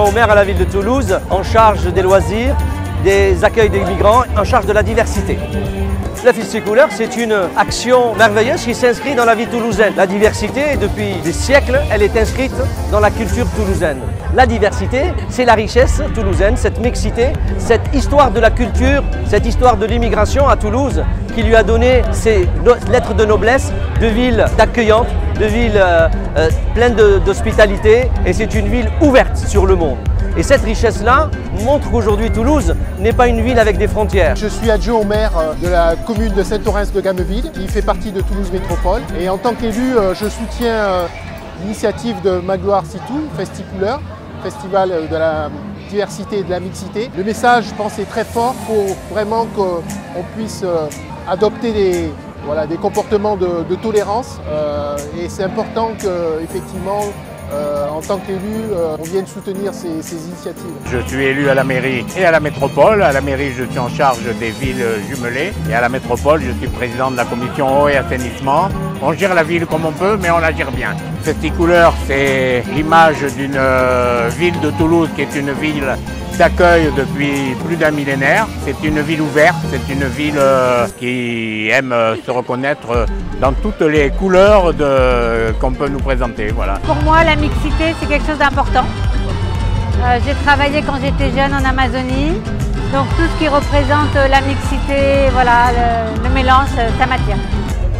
adjoint au maire à la ville de Toulouse, en charge des loisirs, des accueils des migrants, en charge de la diversité. La Festicouleur, c'est une action merveilleuse qui s'inscrit dans la vie toulousaine. La diversité, depuis des siècles, elle est inscrite dans la culture toulousaine. La diversité, c'est la richesse toulousaine, cette mixité, cette histoire de la culture, cette histoire de l'immigration à Toulouse qui lui a donné ces lettres de noblesse de ville accueillante, de ville pleine d'hospitalité, et c'est une ville ouverte sur le monde. Et cette richesse-là montre qu'aujourd'hui Toulouse n'est pas une ville avec des frontières. Je suis adjoint au maire de la commune de Saint-Orens-de-Gameville, qui fait partie de Toulouse Métropole. Et en tant qu'élu, je soutiens l'initiative de Magloire Sitou, Festicouleur, Festival de la diversité et de la mixité. Le message, je pense, est très fort. Il faut vraiment qu'on puisse adopter des comportements de tolérance. Et c'est important qu'effectivement, en tant qu'élu, on vienne soutenir ces initiatives. Je suis élu à la mairie et à la métropole. À la mairie, je suis en charge des villes jumelées. Et à la métropole, je suis président de la commission eau et assainissement. On gère la ville comme on peut, mais on la gère bien. Festicouleur, c'est l'image d'une ville de Toulouse qui est une ville d'accueil depuis plus d'un millénaire. C'est une ville ouverte, c'est une ville qui aime se reconnaître dans toutes les couleurs qu'on peut nous présenter. Voilà. Pour moi, la mixité, c'est quelque chose d'important. J'ai travaillé quand j'étais jeune en Amazonie, donc tout ce qui représente la mixité, voilà, le mélange, ça m'attire.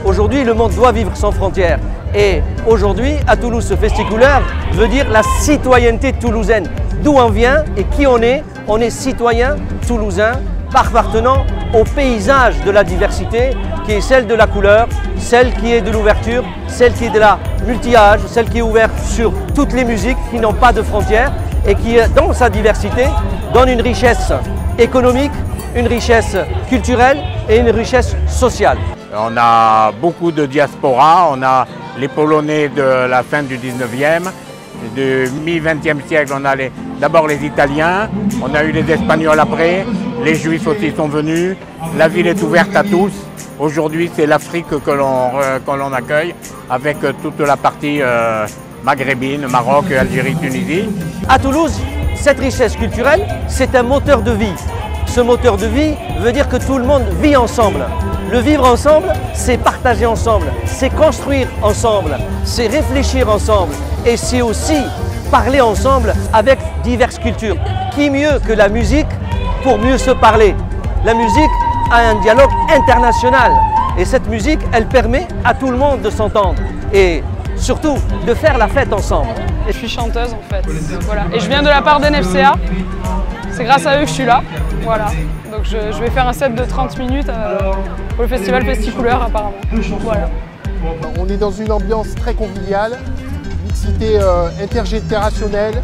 Aujourd'hui, le monde doit vivre sans frontières. Et aujourd'hui, à Toulouse, ce Festicouleur veut dire la citoyenneté toulousaine. D'où on vient et qui on est citoyen toulousain, appartenant au paysage de la diversité, qui est celle de la couleur, celle qui est de l'ouverture, celle qui est de la multi-âge, celle qui est ouverte sur toutes les musiques qui n'ont pas de frontières et qui, dans sa diversité, donne une richesse économique, une richesse culturelle et une richesse sociale. On a beaucoup de diaspora, on a les Polonais de la fin du 19e, du mi-20e siècle, on a d'abord les Italiens, on a eu les Espagnols après, les Juifs aussi sont venus, la ville est ouverte à tous. Aujourd'hui, c'est l'Afrique que l'on accueille avec toute la partie maghrébine, Maroc, Algérie, Tunisie. À Toulouse, cette richesse culturelle, c'est un moteur de vie. Ce moteur de vie veut dire que tout le monde vit ensemble. Le vivre ensemble, c'est partager ensemble, c'est construire ensemble, c'est réfléchir ensemble et c'est aussi parler ensemble avec diverses cultures. Qui mieux que la musique pour mieux se parler? La musique a un dialogue international et cette musique, elle permet à tout le monde de s'entendre et surtout de faire la fête ensemble. Je suis chanteuse en fait, voilà. Et je viens de la part d'NFCA, c'est grâce à eux que je suis là, voilà. Donc je vais faire un set de 30 minutes pour le festival Festicouleur apparemment, voilà. On est dans une ambiance très conviviale, mixité intergénérationnelle,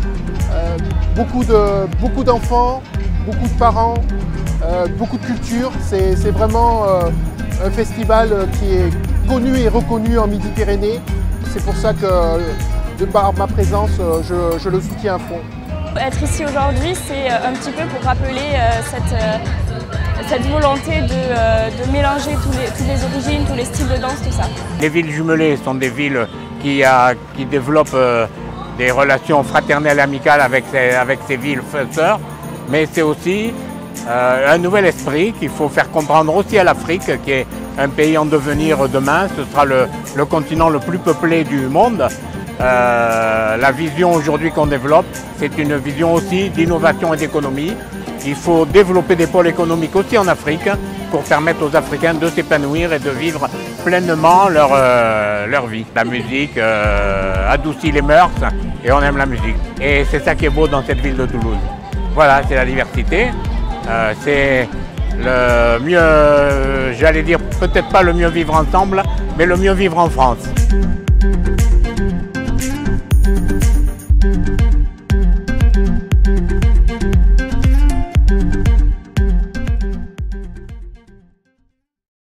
beaucoup d'enfants, beaucoup de parents, beaucoup de cultures. C'est vraiment un festival qui est connu et reconnu en Midi-Pyrénées. C'est pour ça que, de par ma présence, je le soutiens à fond. Être ici aujourd'hui, c'est un petit peu pour rappeler cette volonté de mélanger toutes les origines, tous les styles de danse, tout ça. Les villes jumelées sont des villes qui développent des relations fraternelles, amicales avec ces villes sœurs, mais c'est aussi un nouvel esprit qu'il faut faire comprendre aussi à l'Afrique, qui est un pays en devenir demain. Ce sera le continent le plus peuplé du monde. La vision aujourd'hui qu'on développe, c'est une vision aussi d'innovation et d'économie. Il faut développer des pôles économiques aussi en Afrique pour permettre aux Africains de s'épanouir et de vivre pleinement leur vie. La musique adoucit les mœurs et on aime la musique. Et c'est ça qui est beau dans cette ville de Toulouse. Voilà, c'est la diversité. C'est le mieux, j'allais dire peut-être pas le mieux vivre ensemble, mais le mieux vivre en France.